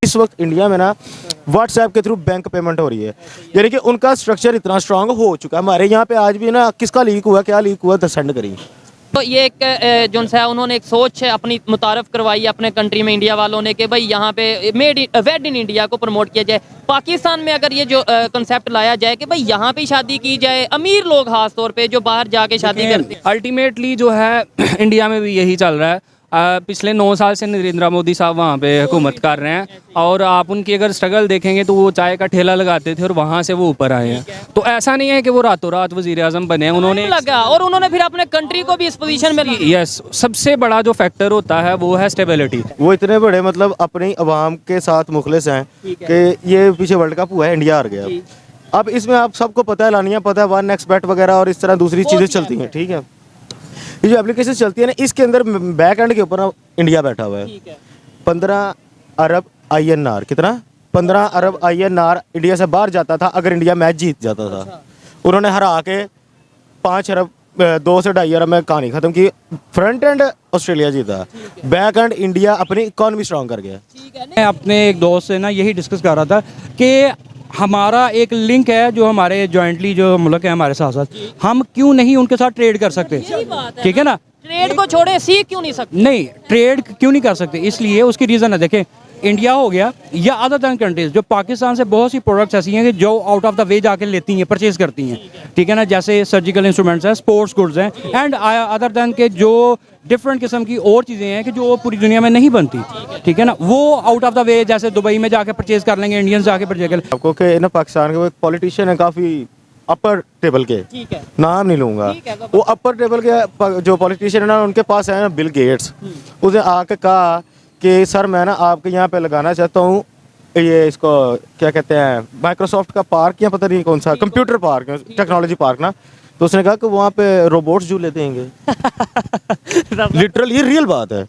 इस वक्त इंडिया में ना व्हाट्सएप के थ्रू बैंक पेमेंट हो रही है, यानी कि उनका स्ट्रक्चर इतना स्ट्रांग हो चुका है। हमारे यहाँ पे आज भी ना किसका लीक हुआ, क्या लीक हुआ, सेंड करिए। तो ये एक जो है उन्होंने एक सोच है अपनी मुतारफ़ करवाई अपने कंट्री में इंडिया वालों ने कि भाई यहाँ पे वेड इन इंडिया को प्रमोट किया जाए। पाकिस्तान में अगर ये जो कंसेप्ट लाया जाए कि भाई यहाँ पे शादी की जाए, अमीर लोग खास तौर पे जो बाहर जाके शादी करते हैं। अल्टीमेटली जो है इंडिया में भी यही चल रहा है। पिछले 9 साल से नरेंद्र मोदी साहब वहाँ पे हुकूमत कर रहे हैं, और आप उनकी अगर स्ट्रगल देखेंगे तो वो चाय का ठेला लगाते थे और वहाँ से वो ऊपर आए हैं। तो ऐसा नहीं है कि वो रातों रात वजीर आज़म बने हैं, उन्होंने लगा और उन्होंने फिर अपने कंट्री को भी इस पोजीशन में यस, सबसे बड़ा जो फैक्टर होता है वो है स्टेबिलिटी। वो इतने बड़े मतलब अपनी आवाम के साथ मुखलिस हैं कि ये पीछे वर्ल्ड कप हुआ है, इंडिया हार गया। अब इसमें आप सबको पता है, लानिया पता है, वन नेक्स्ट बेट वगैरह और इस तरह दूसरी चीज़ें चलती हैं, ठीक है। ये जो एप्लीकेशन चलती है ना, इसके अंदर बैक एंड के ऊपर इंडिया बैठा हुआ है। 15 अरब INR, कितना 15 अरब INR इंडिया से बाहर जाता था अगर इंडिया मैच जीत जाता था। उन्होंने हरा के 5 अरब 2 से 2.5 अरब में कहानी खत्म की। फ्रंट एंड ऑस्ट्रेलिया जीता, बैक एंड इंडिया अपनी इकॉनमी स्ट्रॉन्ग कर गया। मैं अपने एक दोस्त से ना यही डिस्कस कर रहा था कि हमारा एक लिंक है जो हमारे जॉइंटली जो मुल्क है हमारे साथ साथ, हम क्यों नहीं उनके साथ ट्रेड कर सकते, ठीक है ना। ट्रेड को छोड़े सीख क्यों नहीं सकते? नहीं, ट्रेड क्यों नहीं कर सकते, इसलिए उसकी रीज़न है। देखें, इंडिया हो गया या अदर दैन कंट्रीज, जो पाकिस्तान से बहुत सी प्रोडक्ट्स ऐसी हैं कि जो आउट ऑफ द वे जाके लेती हैं, परचेज करती हैं, ठीक है ना। जैसे सर्जिकल इंस्ट्रूमेंट्स हैं, स्पोर्ट्स गुड्स हैं, एंड अदर दैन के जो डिफरेंट किस्म की और चीज़ें हैं कि जो पूरी दुनिया में नहीं बनती, ठीक है ना। वो आउट ऑफ द वे जैसे दुबई में जाके परचेज कर लेंगे, इंडियंस जाके परचेज कर आपको कि ना पाकिस्तान के वो एक पॉलिटिशियन है काफ़ी अपर टेबल के, नाम नहीं लूँगा, वो अपर टेबल के जो पॉलिटिशियन है ना, उनके पास है ना बिल गेट्स। उसने आके कहा कि सर मैं ना आपके यहाँ पे लगाना चाहता हूँ ये, इसको क्या कहते हैं, माइक्रोसॉफ्ट का पार्क या पता नहीं कौन सा कंप्यूटर पार्क, टेक्नोलॉजी पार्क ना। तो उसने कहा कि वहाँ पे रोबोट्स झूले देंगे। लिटरल ये रियल बात है।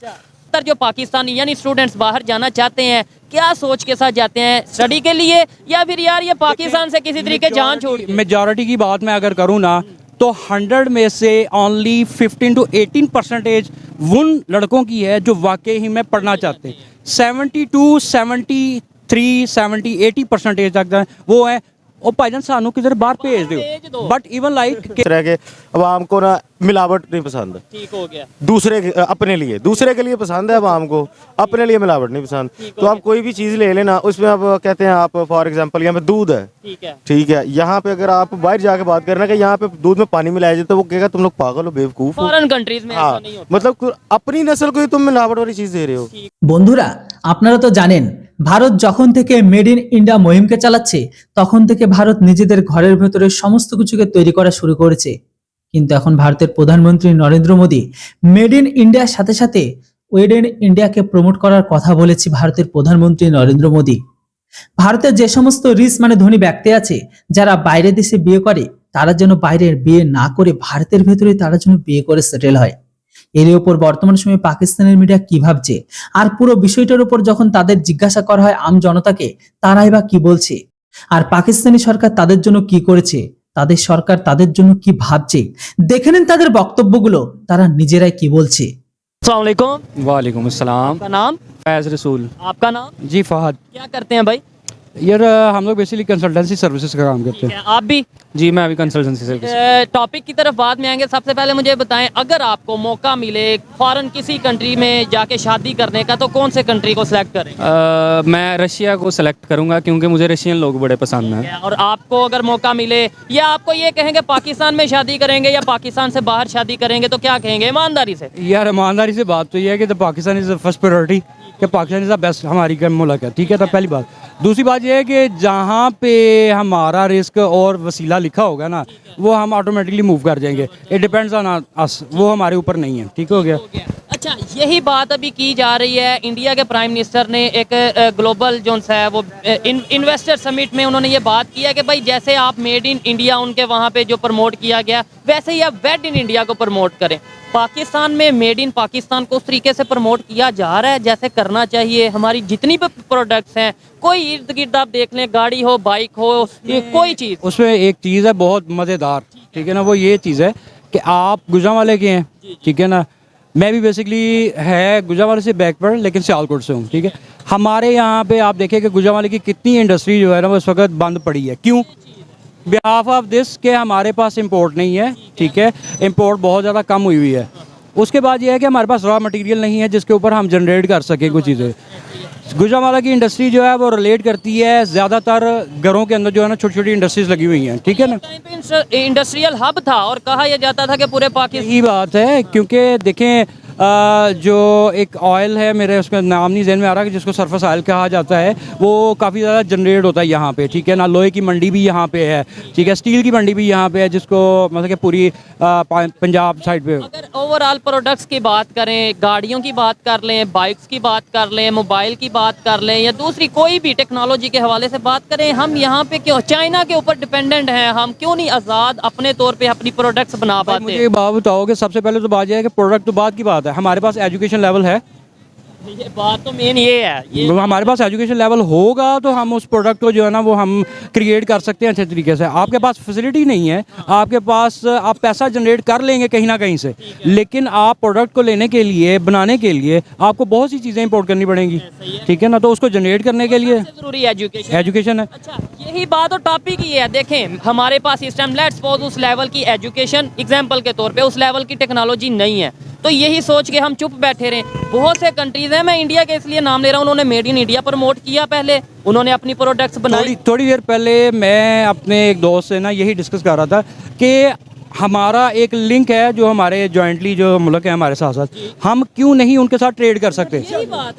जो पाकिस्तानी यानी स्टूडेंट्स बाहर जाना चाहते हैं, क्या सोच के साथ जाते हैं, स्टडी के लिए या फिर यार ये पाकिस्तान से किसी तरीके जान छोड़? मेजॉरिटी की बात मैं अगर करूँ ना तो 100 में से ओनली 15 to 18% उन लड़कों की है जो वाकई ही में पढ़ना चाहते हैं। 72, 73, 70, 80% तक वो है और भाईजान सानू किधर बाहर भेज दो। बट इवन लाइक तरह के अवाम को ना मिलावट नहीं पसंद, ठीक हो गया। दूसरे अपने लिए, दूसरे के लिए पसंद है अवाम को, अपने लिए मिलावट नहीं पसंद। तो आप कोई भी चीज़ ले लेना, उसमें आप कहते हैं, आप फॉर एग्जांपल यहाँ पे दूध है, ठीक है, यहाँ पे अगर आप बाहर जाके बात करना कि यहाँ पे दूध में पानी मिलाया जाए तो वो कहेगा तुम लोग पागल हो, बेवकूफ हो। फॉरेन कंट्रीज में ऐसा नहीं होता। मतलब अपनी नस्ल को ही तुम मिलावट वाली चीज़ दे रहे हो। বন্ধুরা, আপনারা তো জানেন ভারত যখন থেকে মেড ইন ইন্ডিয়া মুহিমকে চালাচ্ছে তখন থেকে ভারত নিজেদের ঘরের ভেতরে সমস্ত কিছুকে তৈরি করা শুরু করেছে। কিন্তু এখন ভারতের প্রধানমন্ত্রী নরেন্দ্র মোদী মেড ইন ইন্ডিয়ার সাথে সাথে ওয়েড ইন ইন্ডিয়াকে প্রমোট করার কথা বলেছে ভারতের প্রধানমন্ত্রী নরেন্দ্র মোদী। ভারতের যে সমস্ত রিচ মানে ধনী ব্যক্তি আছে যারা বাইরে দেশে বিয়ে করে, তারা যেন বাইরের বিয়ে না করে ভারতের ভেতরে তারা যেন বিয়ে করে সেটেল হয়। এর উপর বর্তমান সময়ে পাকিস্তানের মিডিয়া কি ভাবছে আর পুরো বিষয়টার উপর যখন তাদের জিজ্ঞাসা করা হয় আম জনতাকে, তারাই বা কি বলছে আর পাকিস্তানি সরকার তাদের জন্য কি করেছে, তাদের সরকার তাদের জন্য কি ভাবছে, দেখে নিন তাদের বক্তব্যগুলো, তারা নিজেরাই কি বলছে। अस्सलाम वालेकुम। वालेकुम अस्सलाम। आपका नाम? फैज़ रसूल। आपका नाम? जी फहद। क्या करते हैं भाई? यार हम लोग बेसिकली कंसल्टेंसी सर्विसेज का काम करते हैं। आप भी? जी मैं अभी कंसल्टेंसी सर्विस। टॉपिक की तरफ बाद में आएंगे। सबसे पहले मुझे बताएं, अगर आपको मौका मिले फॉरेन किसी कंट्री में जाके शादी करने का तो कौन से कंट्री को सिलेक्ट करें? मैं रशिया को सिलेक्ट करूंगा क्योंकि मुझे रशियन लोग बड़े पसंद हैं। और आपको अगर मौका मिले या आपको ये कहेंगे पाकिस्तान में शादी करेंगे या पाकिस्तान से बाहर शादी करेंगे तो क्या कहेंगे ईमानदारी से? यार ईमानदारी से बात तो ये है कि the Pakistan is the first priority, कि पाकिस्तान इज़ द बेस्ट हमारी मुल्क है, ठीक है। तो पहली बात। दूसरी बात ये है कि जहाँ पे हमारा रिस्क और वसीला लिखा होगा ना वो हम ऑटोमेटिकली मूव कर जाएंगे। इट डिपेंड्स ऑन अस, वो हमारे ऊपर नहीं है, ठीक हो गया। अच्छा, यही बात अभी की जा रही है। इंडिया के प्राइम मिनिस्टर ने एक ग्लोबल जो है वो इन्वेस्टर समिट में उन्होंने ये बात की है कि भाई जैसे आप मेड इन इंडिया उनके वहाँ पे जो प्रमोट किया गया वैसे ही आप वेड इन इंडिया को प्रमोट करें। पाकिस्तान में मेड इन पाकिस्तान को उस तरीके से प्रमोट किया जा रहा है जैसे करना चाहिए। हमारी जितनी भी प्रोडक्ट्स हैं, कोई इर्द गिर्द आप देख लें, गाड़ी हो, बाइक हो, कोई चीज़, उसमें एक चीज़ है बहुत मज़ेदार, ठीक है ना। वो ये चीज़ है कि आप गुजरांवाले के हैं, ठीक है ना, मैं भी बेसिकली है गुजरांवाले से बैकवर्ड लेकिन सियालकोट से हूँ, ठीक है। हमारे यहाँ पे आप देखें कि गुजरांवाले की कितनी इंडस्ट्री जो है ना वो इस वक्त बंद पड़ी है। क्यों? बिहाफ ऑफ दिस के हमारे पास इंपोर्ट नहीं है, ठीक है, इंपोर्ट बहुत ज़्यादा कम हुई हुई है। उसके बाद ये है कि हमारे पास रॉ मटेरियल नहीं है जिसके ऊपर हम जनरेट कर सकें कुछ चीज़ें। गुजरांवाला की इंडस्ट्री जो है वो रिलेट करती है ज़्यादातर घरों के अंदर जो है ना छोटी छोटी इंडस्ट्रीज लगी हुई हैं, ठीक है ना। टाइम पे इंडस्ट्रियल हब था और कहा यह जाता था कि पूरे पाकिस्तान यही बात है, क्योंकि देखें जो एक ऑयल है, मेरे उसका नाम नहीं ज़हन में आ रहा, कि जिसको सरफेस ऑयल कहा जाता है, वो काफ़ी ज़्यादा जनरेट होता है यहाँ पे, ठीक है ना। लोहे की मंडी भी यहाँ पे है, ठीक है, स्टील की मंडी भी यहाँ पे है, जिसको मतलब कि पूरी पंजाब साइड पे। अगर ओवरऑल प्रोडक्ट्स की बात करें, गाड़ियों की बात कर लें, बाइक्स की बात कर लें, मोबाइल की बात कर लें या दूसरी कोई भी टेक्नोलॉजी के हवाले से बात करें, हम यहाँ पे क्यों चाइना के ऊपर डिपेंडेंट हैं? हम क्यों नहीं आज़ाद अपने तौर पे अपनी प्रोडक्ट्स बना पाते? मुझे ये बात बताओ कि सबसे पहले तो बात यह है कि प्रोडक्ट तो बात की बात है, हमारे पास एजुकेशन लेवल है। ये बात तो मेन ये है, ये हमारे पास एजुकेशन लेवल होगा तो हम उस प्रोडक्ट को जो है ना वो हम क्रिएट कर सकते हैं अच्छे तरीके से। आपके पास फैसिलिटी नहीं है, आपके पास आप पैसा जनरेट कर लेंगे कहीं ना कहीं से, लेकिन आप प्रोडक्ट को लेने के लिए, बनाने के लिए आपको बहुत सी चीज़ें इंपोर्ट करनी पड़ेंगी, ठीक है ना। तो उसको जनरेट करने के लिए जरूरी एजुकेशन एजुकेशन है। अच्छा, यही बात और टॉपिक ही है। देखें, हमारे पास इस टाइम लेट्स सपोज उस लेवल की एजुकेशन एग्जांपल के तौर पे उस लेवल की टेक्नोलॉजी नहीं है, तो यही सोच के हम चुप बैठे रहें। बहुत से कंट्रीज हैं, मैं इंडिया के इसलिए नाम ले रहा हूँ, उन्होंने मेड इन इंडिया प्रमोट किया, पहले उन्होंने अपनी प्रोडक्ट्स बनाई। थोड़ी देर पहले मैं अपने एक दोस्त से ना यही डिस्कस कर रहा था कि हमारा एक लिंक है जो हमारे जॉइंटली जो मुल्क है हमारे साथ साथ, हम क्यों नहीं उनके साथ ट्रेड कर सकते,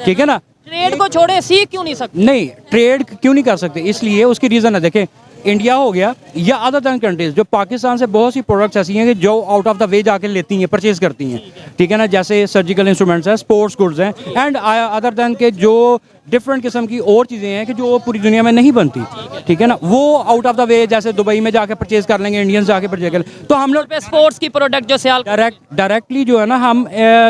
ठीक है ना। ट्रेड को छोड़े, सीख क्यों नहीं सकते? नहीं, ट्रेड क्यों नहीं कर सकते, इसलिए उसकी रीज़न है। देखें, इंडिया हो गया या अदर दैन कंट्रीज, जो पाकिस्तान से बहुत सी प्रोडक्ट्स ऐसी हैं कि जो आउट ऑफ द वे जाके लेती हैं, परचेज करती हैं, ठीक है ना। जैसे सर्जिकल इंस्ट्रूमेंट्स हैं, स्पोर्ट्स गुड्स हैं, एंड अदर दैन के जो डिफरेंट किस्म की और चीज़ें हैं कि जो पूरी दुनिया में नहीं बनती, ठीक है ना, वो आउट ऑफ द वे जैसे दुबई में जाके परचेज कर लेंगे, इंडियंस जाके परचेज कर लेंगे। तो हम लोग पे स्पोर्ट्स की प्रोडक्ट जो सियाल डायरेक्टली जो है ना हम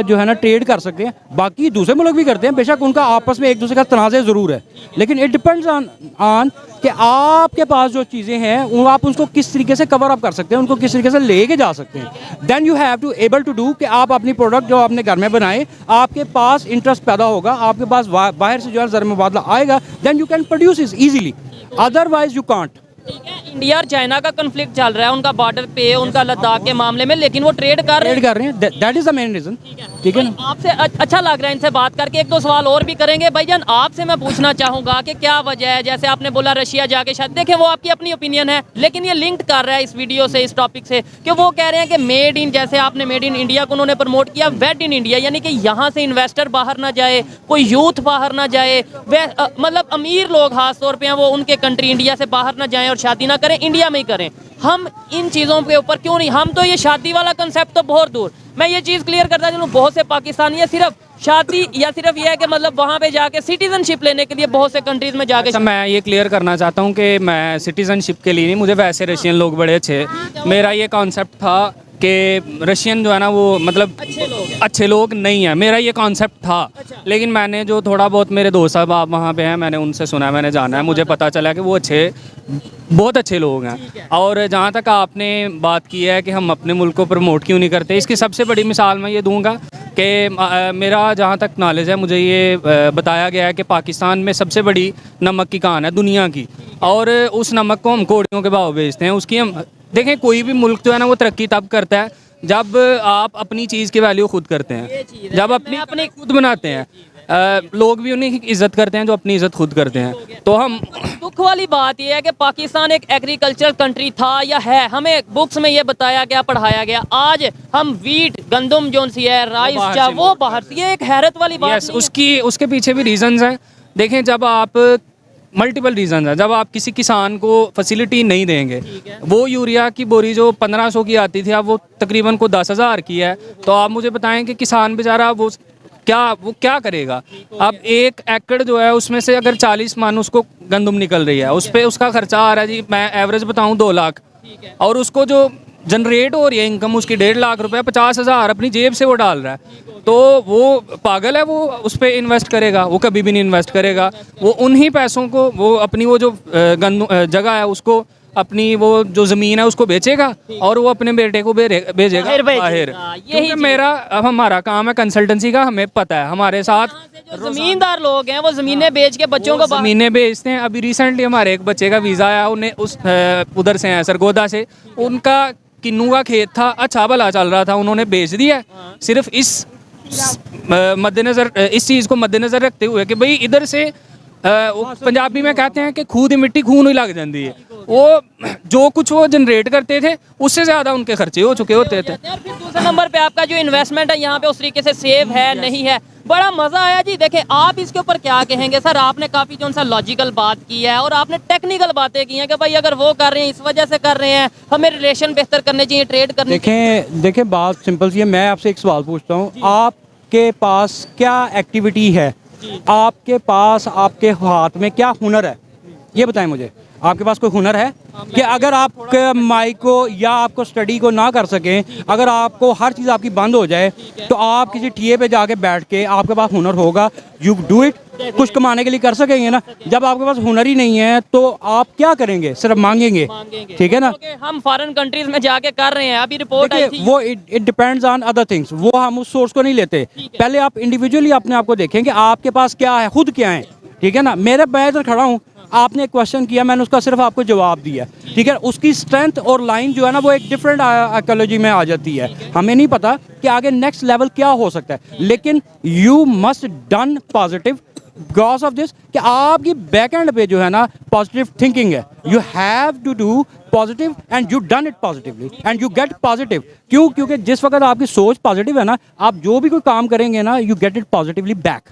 जो है ना ट्रेड कर सकते हैं। बाकी दूसरे मुल्क भी करते हैं, बेशक उनका आपस में एक दूसरे का तनाज़े ज़रूर है, लेकिन इट डिपेंड्स ऑन कि आपके पास जो चीज़ें हैं वो आप उसको किस तरीके से कवर अप कर सकते हैं, उनको किस तरीके से लेके जा सकते हैं। Then you have to able to do कि आप अपनी प्रोडक्ट जो आपने घर में बनाए, आपके पास इंटरेस्ट पैदा होगा, आपके पास बाहर से जो है ज़र मुबादला आएगा, then you can produce it easily, otherwise you can't. ठीक है, इंडिया और चाइना का कन्फ्लिक्ट चल रहा है, उनका बॉर्डर पे, उनका लद्दाख के मामले में, लेकिन वो ट्रेड कर रहे हैं, that is the main reason, ठीक है ना। आपसे अच्छा लग रहा है इनसे बात करके। एक दो सवाल और भी करेंगे भाईजान। आपसे मैं पूछना चाहूंगा कि क्या वजह है, जैसे आपने बोला रशिया जाके शायद, देखें वो आपकी अपनी ओपिनियन है, लेकिन ये लिंक्ड कर रहा है इस वीडियो से, इस टॉपिक से, कि वो कह रहे हैं कि मेड इन, जैसे आपने मेड इन इंडिया को उन्होंने प्रमोट किया, वेड इन इंडिया, यानी कि यहाँ से इन्वेस्टर बाहर ना जाए, कोई यूथ बाहर ना जाए, मतलब अमीर लोग खास तौर पर हैं वो उनके कंट्री इंडिया से बाहर ना जाएं और शादी ना करें, इंडिया में ही करें। हम इन चीज़ों के ऊपर क्यों नहीं, हम तो ये शादी वाला कंसेप्ट तो बहुत दूर, मैं ये चीज़ क्लियर करता चलूँ, बहुत से पाकिस्तानी है सिर्फ शादी या सिर्फ ये है कि मतलब वहाँ पे जाके सिटीजनशिप लेने के लिए बहुत से कंट्रीज में जाके। अच्छा, मैं ये क्लियर करना चाहता हूँ कि मैं सिटीजनशिप के लिए नहीं, मुझे वैसे रशियन लोग बड़े अच्छे, मेरा ये कॉन्सेप्ट था कि रशियन जो है ना वो मतलब अच्छे लोग नहीं है, मेरा ये कॉन्सेप्ट था। लेकिन मैंने जो थोड़ा बहुत, मेरे दोस्त साहब आप वहाँ पे हैं, मैंने उनसे सुना, मैंने जाना है, मुझे पता चला कि वो बहुत अच्छे लोग हैं। और जहाँ तक आपने बात की है कि हम अपने मुल्क को प्रमोट क्यों नहीं करते, इसकी सबसे बड़ी मिसाल मैं ये दूंगा कि मेरा जहाँ तक नॉलेज है, मुझे ये बताया गया है कि पाकिस्तान में सबसे बड़ी नमक की कान है दुनिया की, और उस नमक को हम कोड़ियों के भाव बेचते हैं। उसकी हम देखें, कोई भी मुल्क जो है ना वो तरक्की तब करता है जब आप अपनी चीज़ की वैल्यू खुद करते हैं, जब अपनी खुद बनाते हैं। लोग भी उन्हीं की इज्जत करते हैं जो अपनी इज्जत खुद करते हैं। तो हम दुख वाली बात यह है कि पाकिस्तान एक एग्रीकल्चरल कंट्री था या है, हमें बुक्स में ये बताया गया, पढ़ाया गया, आज हम वीट, गंदम जो सी है, राइस, चाहे वो बाहर से, ये एक हैरत वाली बात नहीं है। उसके पीछे भी रीजंस हैं। देखें, जब आप मल्टीपल रीजन है, जब आप किसी किसान को फैसिलिटी नहीं देंगे, वो यूरिया की बोरी जो 1500 की आती थी अब वो तकरीबन को 10,000 की है, तो आप मुझे बताएं कि किसान बेचारा वो क्या करेगा। अब 1 एकड़ जो है उसमें से अगर 40 मन उसको गंदम निकल रही है, उस पर उसका खर्चा आ रहा है जी, मैं एवरेज बताऊं 2 लाख, और उसको जो जनरेट हो रही है इनकम उसकी 1.5 लाख रुपए, 50,000 अपनी जेब से वो डाल रहा है। तो वो पागल है, वो उस पर इन्वेस्ट करेगा? वो कभी भी नहीं इन्वेस्ट करेगा। वो उन्हीं पैसों को, वो अपनी वो जो जगह है उसको अपनी वो जो ज़मीन है उसको बेचेगा और वो अपने बेटे को भेजेगा बाहर भेजेगा, बाहर। यही क्योंकि चीज़। मेरा अब हमारा काम है कंसल्टेंसी का, हमें पता है हमारे साथ जो जमींदार लोग हैं वो जमीनें बेच के बच्चों को बाहर- ज़मीनें बेचते हैं। अभी रिसेंटली हमारे एक बच्चे का वीज़ा आया, उन्हें उस उधर से है सरगोदा से, उनका किन्नू का खेत था, अच्छा भला चल रहा था, उन्होंने बेच दिया सिर्फ इस मद्देनज़र, इस चीज़ को मद्देनज़र रखते हुए कि भाई इधर से वो पंजाबी में कहते हैं कि खूह दी मिट्टी खून ही लग जाती है। वो जो कुछ वो जनरेट करते थे उससे ज़्यादा उनके खर्चे हो चुके होते थे। और फिर दूसरे नंबर पे आपका जो इन्वेस्टमेंट है यहाँ पे उस तरीके से सेव है नहीं है। बड़ा मजा आया जी। देखें आप इसके ऊपर क्या कहेंगे सर? आपने काफी जो सा लॉजिकल बात की है और आपने टेक्निकल बातें की हैं कि भाई अगर वो कर रहे हैं इस वजह से कर रहे हैं, हमें रिलेशन बेहतर करने चाहिए, ट्रेड करने देखें बात सिंपल सी है। मैं आपसे एक सवाल पूछता हूँ, आपके पास क्या एक्टिविटी है, आपके पास आपके हाथ में क्या हुनर है, ये बताएं मुझे। आपके पास कोई हुनर है कि अगर आप माइक को या आपको स्टडी को ना कर सकें, अगर आपको हर चीज़ आपकी बंद हो जाए तो आप किसी टीए पे जाके बैठ के, आपके पास हुनर होगा, यू डू इट, कुछ कमाने के लिए कर सकेंगे ना। जब आपके पास हुनर ही नहीं है तो आप क्या करेंगे? सिर्फ मांगेंगे, ठीक है ना। हम फॉरेन कंट्रीज में जाके कर रहे हैं। अभी रिपोर्ट आई थी वो it depends on other things, वो हम उस सोर्स को नहीं लेते। पहले आप इंडिविजुअली अपने आप को देखें कि आपके पास क्या है, खुद क्या है, ठीक है ना। मैं इधर खड़ा हूँ, आपने एक क्वेश्चन किया, मैंने उसका सिर्फ आपको जवाब दिया, ठीक है। उसकी स्ट्रेंथ और लाइन जो है ना वो एक डिफरेंट आइकोलॉजी में आ जाती है। हमें नहीं पता कि आगे नेक्स्ट लेवल क्या हो सकता है, लेकिन you must done positive because of this कि आपकी बैक एंड पे जो है ना पॉजिटिव थिंकिंग है। You have to do positive and you done it positively and you get positive. क्यों? क्योंकि जिस वक्त आपकी सोच पॉजिटिव है ना, आप जो भी कोई काम करेंगे ना, you get it positively back.